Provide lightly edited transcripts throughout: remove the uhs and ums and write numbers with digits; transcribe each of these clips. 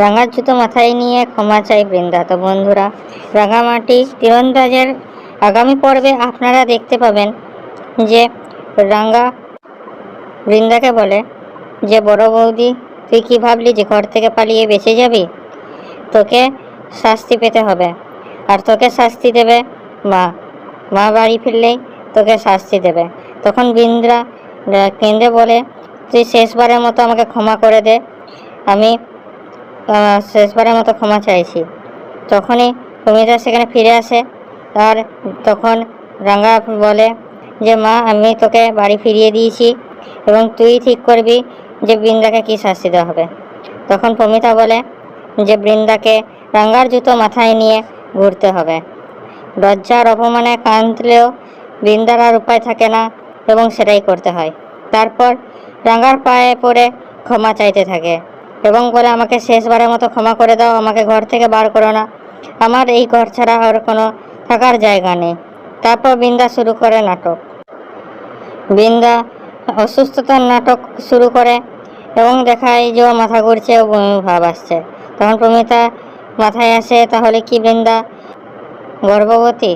রাঙার জুতো মাথায় নিয়ে ক্ষমা চাই বৃন্দা। তো বন্ধুরা, রাঙামাটি তীরন্দাজের আগামী পর্বে আপনারা দেখতে পাবেন যে রাঙা বৃন্দাকে বলে যে বড় বৌদি, তুই কি ভাবলি যে ঘর থেকে পালিয়ে বেঁচে যাবি? তোকে শাস্তি পেতে হবে, আর তোকে শাস্তি দেবে মা। মা বাড়ি ফিরলেই তোকে শাস্তি দেবে। তখন বৃন্দা কেঁদে বলে, তুই শেষবারের মতো আমাকে ক্ষমা করে দে, আমি শেষবারের মতো ক্ষমা চাইছি। তখনই প্রমিতা সেখানে ফিরে আসে, আর তখন রাঙা বলে যে মা, আমি তোকে বাড়ি ফিরিয়ে দিয়েছি এবং তুই ঠিক করবি যে বৃন্দাকে কী শাস্তি দেওয়া হবে। তখন প্রমিতা বলে যে বৃন্দাকে রাঙার জুতো মাথায় নিয়ে ঘুরতে হবে। লজ্জার অপমানে কাঁদলেও বৃন্দার আর উপায় থাকে না এবং সেটাই করতে হয়। তারপর রাঙার পায়ে পড়ে ক্ষমা চাইতে থাকে এবং বলে, আমাকে শেষবারের মতো ক্ষমা করে দাও, আমাকে ঘর থেকে বার করো না, আমার এই ঘর ছাড়া আর কোনো থাকার জায়গা নেই। তারপর বৃন্দা শুরু করে নাটক। বৃন্দা অসুস্থতার নাটক শুরু করে এবং দেখায় যে ও মাথা ঘুরছে ও বমি ভাব আসছে। তখন প্রমিতা মাথায় আসে, তাহলে কি বৃন্দা গর্ভবতী?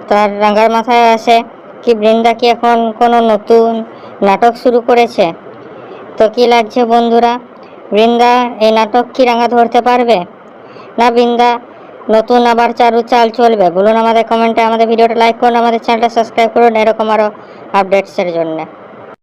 তার রাঙার মাথায় আসে কি বৃন্দা কি এখন কোনো নতুন নাটক শুরু করেছে? তো কি লাগছে বন্ধুরা, বৃন্দা এই নাটক কি রাঙা ধরতে পারবে, না বৃন্দা নতুন আবার চাল চলবে? বলুন আমাদের কমেন্টে। আমাদের ভিডিওটা লাইক করুন, আমাদের চ্যানেলটা সাবস্ক্রাইব করুন এরকম আরও আপডেটসের জন্য।